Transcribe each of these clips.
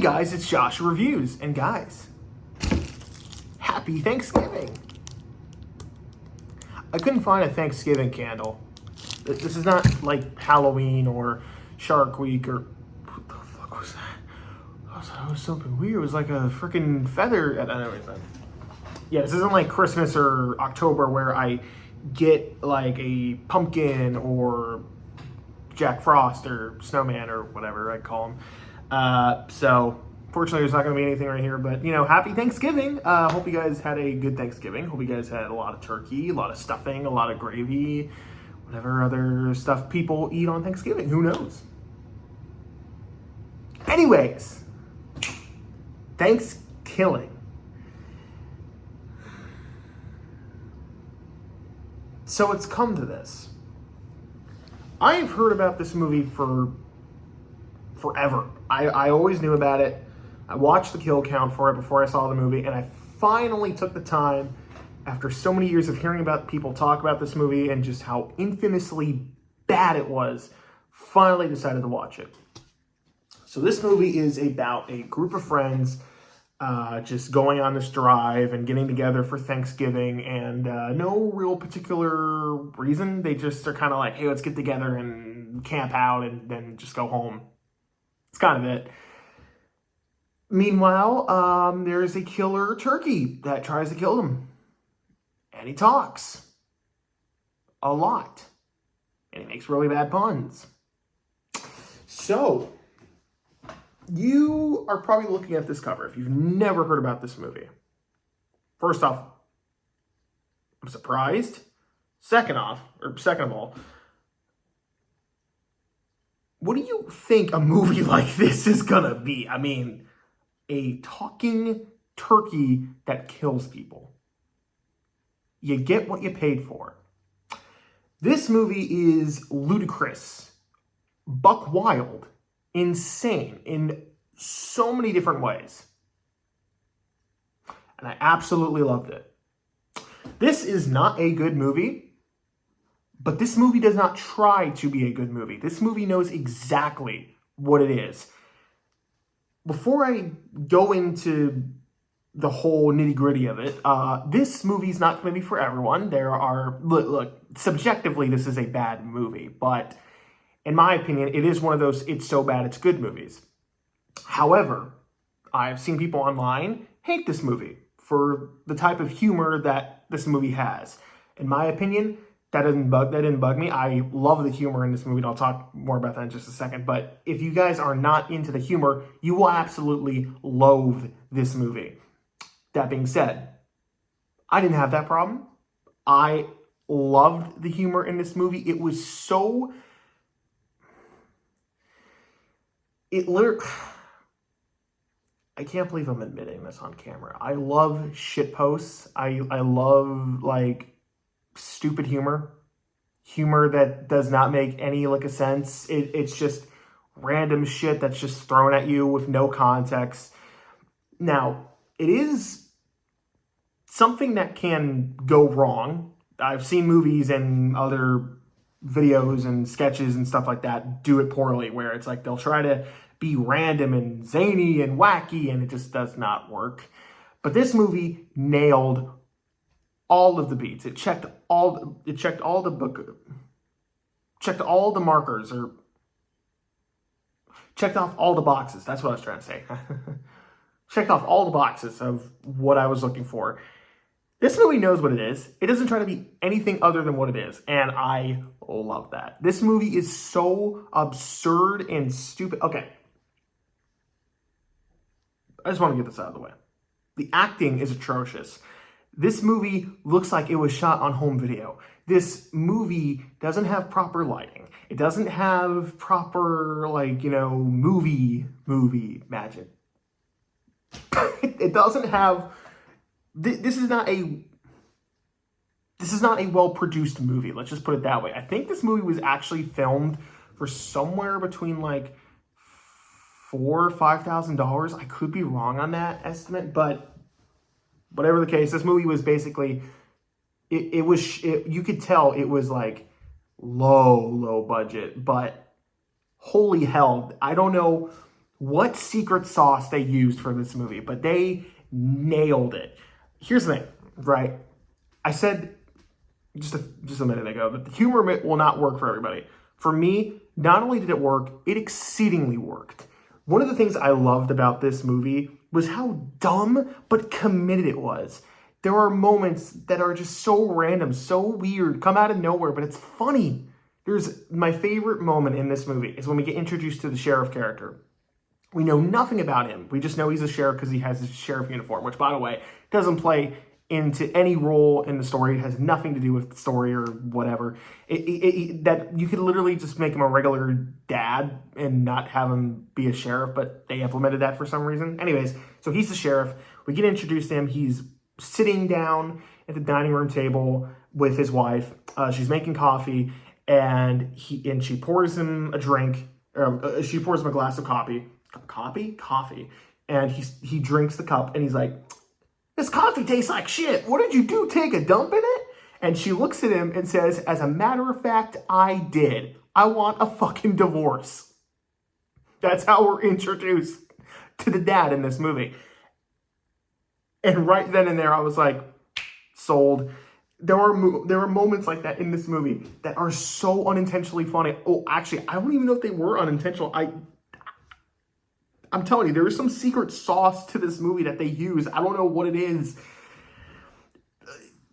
guys, it's Josh Reviews, and guys, happy Thanksgiving. I couldn't find a Thanksgiving candle. This is not like Halloween or Shark Week or what the fuck was that? That was something weird. It was like a freaking feather. I don't know what it said. Yeah, this isn't like Christmas or October where I get like a pumpkin or Jack Frost or Snowman or whatever I call him. So fortunately there's not going to be anything right here, but happy Thanksgiving. Hope you guys had a good Thanksgiving. Hope you guys had a lot of turkey, a lot of stuffing, a lot of gravy, whatever other stuff people eat on Thanksgiving. Who knows? Anyways, Thankskilling. So it's come to this. I have heard about this movie for forever. I always knew about it. I watched the kill count for it before I saw the movie, and I finally took the time, after so many years of hearing about people talk about this movie and just how infamously bad it was, finally decided to watch it. So this movie is about a group of friends just going on this drive and getting together for Thanksgiving, and no real particular reason. They just are kind of like, hey, let's get together and camp out and then just go home. It's kind of it. Meanwhile, there's a killer turkey that tries to kill them. And he talks a lot. And he makes really bad puns. So, you are probably looking at this cover if you've never heard about this movie. First off, I'm surprised. Second of all, what do you think a movie like this is gonna be? I mean, a talking turkey that kills people. You get what you paid for. This movie is ludicrous, buck wild, insane in so many different ways. And I absolutely loved it. This is not a good movie, but this movie does not try to be a good movie. This movie knows exactly what it is. Before I go into the whole nitty-gritty of it, this movie's not going to be for everyone. Look, subjectively, this is a bad movie, but in my opinion, it is one of those it's so bad it's good movies. However, I've seen people online hate this movie for the type of humor that this movie has. In my opinion, that didn't bug me. I love the humor in this movie, and I'll talk more about that in just a second. But if you guys are not into the humor, you will absolutely loathe this movie. That being said, I didn't have that problem. I loved the humor in this movie. It was so... I can't believe I'm admitting this on camera. I love shitposts. I love, stupid humor that does not make any lick of sense. It's just random shit that's just thrown at you with no context. Now, it is something that can go wrong. I've seen movies and other videos and sketches and stuff like that do it poorly, where it's like they'll try to be random and zany and wacky, and it just does not work. But this movie nailed all of the beats. It checked all the markers, or checked off all the boxes. That's what I was trying to say. Checked off all the boxes of what I was looking for. This movie knows what it is. It doesn't try to be anything other than what it is, and I love that. This movie is so absurd and stupid. Okay. I just want to get this out of the way. The acting is atrocious. This movie looks like it was shot on home video. This movie doesn't have proper lighting. It doesn't have proper, movie magic. It doesn't have... This is not a well-produced movie. Let's just put it that way. I think this movie was actually filmed for somewhere between $4,000 or $5,000. I could be wrong on that estimate, but whatever the case, this movie was basically, you could tell it was low budget, but holy hell, I don't know what secret sauce they used for this movie, but they nailed it. Here's the thing, right? I said just a minute ago that the humor will not work for everybody. For me, not only did it work, it exceedingly worked. One of the things I loved about this movie was how dumb but committed it was. There are moments that are just so random, so weird, come out of nowhere, but it's funny. There's my favorite moment in this movie is when we get introduced to the sheriff character. We know nothing about him. We just know he's a sheriff because he has his sheriff uniform, which, by the way, doesn't play into any role in the story. It has nothing to do with the story or whatever. That you could literally just make him a regular dad and not have him be a sheriff, but they implemented that for some reason. Anyways, so he's the sheriff. We get introduced to him. He's sitting down at the dining room table with his wife. She's making coffee, and she pours him a drink. She pours him a glass of coffee, and he drinks the cup, and he's like, "This coffee tastes like shit. What did you do? Take a dump in it?" And she looks at him and says, "As a matter of fact, I did. I want a fucking divorce." That's how we're introduced to the dad in this movie. And right then and there, I was like, sold. There are moments like that in this movie that are so unintentionally funny. Oh, actually, I don't even know if they were unintentional. I'm telling you, there is some secret sauce to this movie that they use. I don't know what it is.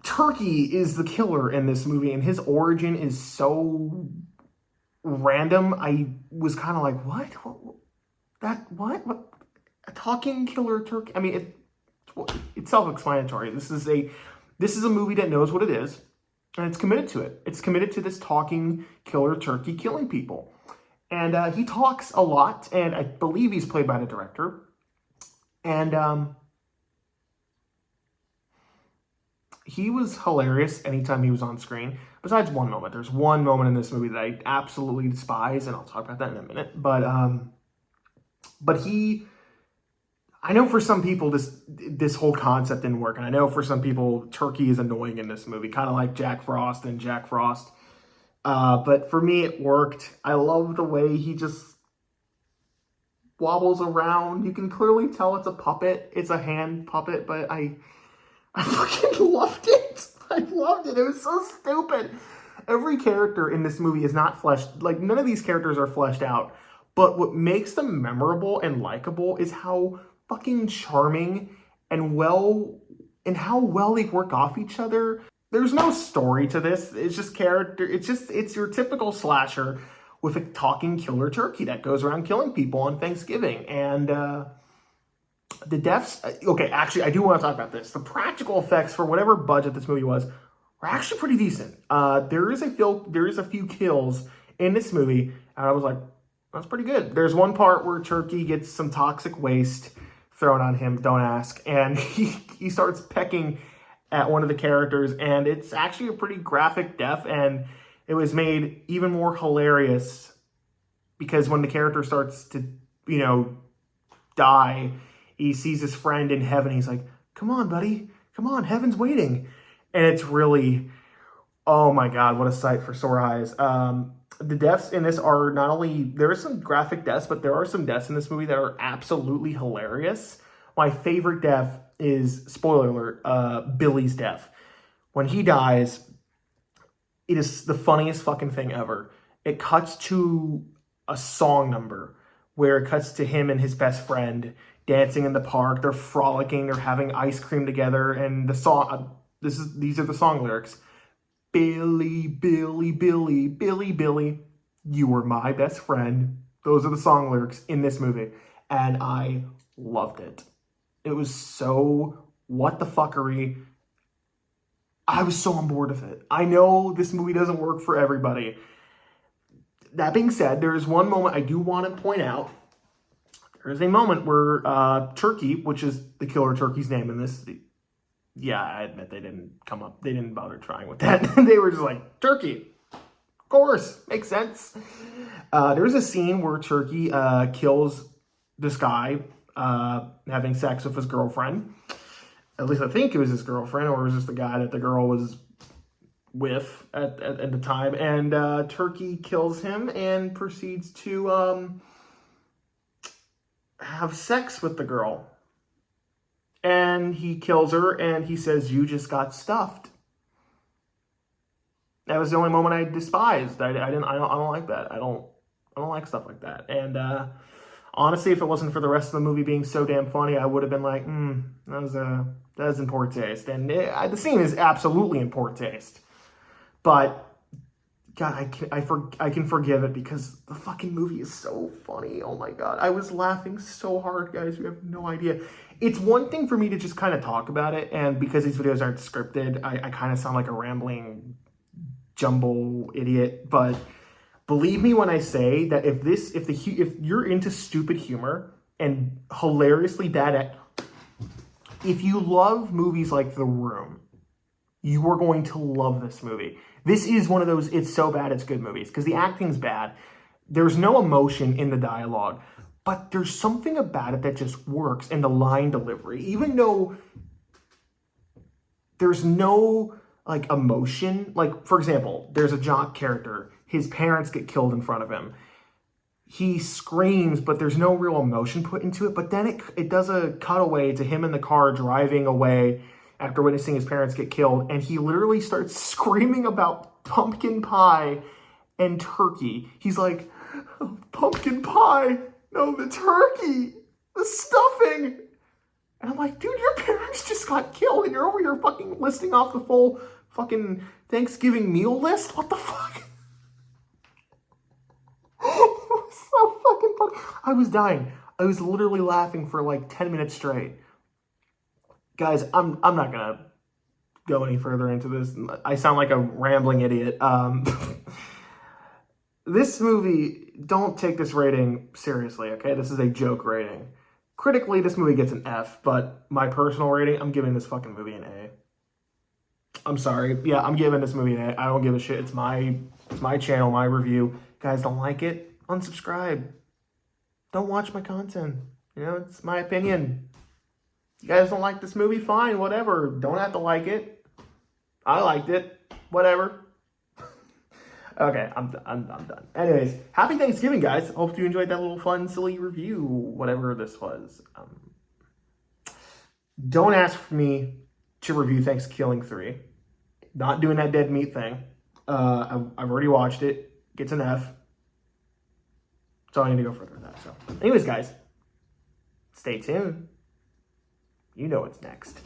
Turkey is the killer in this movie, and his origin is so random. I was kind of like, what? What? A talking killer turkey? I mean, it's self-explanatory. This is a movie that knows what it is, and it's committed to it. It's committed to this talking killer turkey killing people. And he talks a lot, and I believe he's played by the director. And he was hilarious anytime he was on screen, besides one moment. There's one moment in this movie that I absolutely despise, and I'll talk about that in a minute. But I know for some people this whole concept didn't work, and I know for some people Turkey is annoying in this movie, kind of like Jack Frost and Jack Frost. But for me, it worked. I love the way he just wobbles around. You can clearly tell it's a puppet. It's a hand puppet, but I fucking loved it. I loved it. It was so stupid. Every character in this movie is not fleshed. Like, none of these characters are fleshed out. But what makes them memorable and likable is how fucking charming and how well they work off each other. There's no story to this. It's just character. It's your typical slasher with a talking killer turkey that goes around killing people on Thanksgiving. And the deaths. Okay, actually, I do want to talk about this. The practical effects for whatever budget this movie was were actually pretty decent. There is a few kills in this movie, and I was like, that's pretty good. There's one part where Turkey gets some toxic waste thrown on him. Don't ask. And he starts pecking at one of the characters, and it's actually a pretty graphic death, and it was made even more hilarious because when the character starts to, die, he sees his friend in heaven. He's like, "Come on, buddy. Come on, heaven's waiting." And it's really, oh my God, what a sight for sore eyes. The deaths in this are not only, there are some graphic deaths, but there are some deaths in this movie that are absolutely hilarious. My favorite death is, spoiler alert, Billy's death. When he dies, it is the funniest fucking thing ever. It cuts to a song number where it cuts to him and his best friend dancing in the park. They're frolicking, they're having ice cream together, and the song, these are the song lyrics. "Billy, Billy, Billy, Billy, Billy, you were my best friend." Those are the song lyrics in this movie, and I loved it. It was so what the fuckery. I was so on board with it. I know this movie doesn't work for everybody. That being said, there is one moment I do want to point out. There is a moment where Turkey, which is the killer turkey's name in this, yeah, I admit they didn't bother trying with that. They were just like, Turkey. Of course, makes sense. There's a scene where Turkey kills this guy having sex with his girlfriend. At least I think it was his girlfriend, or it was just the guy that the girl was with at the time. And Turkey kills him and proceeds to have sex with the girl. And he kills her and he says, "You just got stuffed." That was the only moment I despised. I don't like that. I don't like stuff like that. And honestly, if it wasn't for the rest of the movie being so damn funny, I would have been like, that was in poor taste. And the scene is absolutely in poor taste. But God, I can forgive it because the fucking movie is so funny. Oh my God. I was laughing so hard, guys. You have no idea. It's one thing for me to just kind of talk about it. And because these videos aren't scripted, I kind of sound like a rambling jumble idiot. But believe me when I say that if you're into stupid humor and hilariously bad at, if you love movies like The Room, you are going to love this movie. This is one of those it's so bad it's good movies because the acting's bad. There's no emotion in the dialogue, but there's something about it that just works in the line delivery. Even though there's no like emotion, like for example, there's a jock character. His parents get killed in front of him. He screams, but there's no real emotion put into it. But then it does a cutaway to him in the car driving away after witnessing his parents get killed, and he literally starts screaming about pumpkin pie and turkey. He's like, "Oh, pumpkin pie, no, the turkey, the stuffing." And I'm like, dude, your parents just got killed, and you're over here fucking listing off the full fucking Thanksgiving meal list? What the fuck? It was so fucking funny. I was dying. I was literally laughing for like 10 minutes straight. Guys, I'm not gonna go any further into this. I sound like a rambling idiot. This movie, don't take this rating seriously, okay? This is a joke rating. Critically, this movie gets an F, but my personal rating, I'm giving this fucking movie an A. I'm sorry. Yeah, I'm giving this movie an A. I don't give a shit. It's my channel, my review. Guys, don't like it? Unsubscribe. Don't watch my content. You know, it's my opinion. You guys don't like this movie? Fine, whatever. Don't have to like it. I liked it. Whatever. Okay, I'm done. Anyways, happy Thanksgiving, guys. Hope you enjoyed that little fun, silly review, whatever this was. Don't ask for me to review Thankskilling 3. Not doing that dead meat thing. I've already watched it. Gets an F. So I need to go further than that. So, anyways, guys, stay tuned. You know what's next.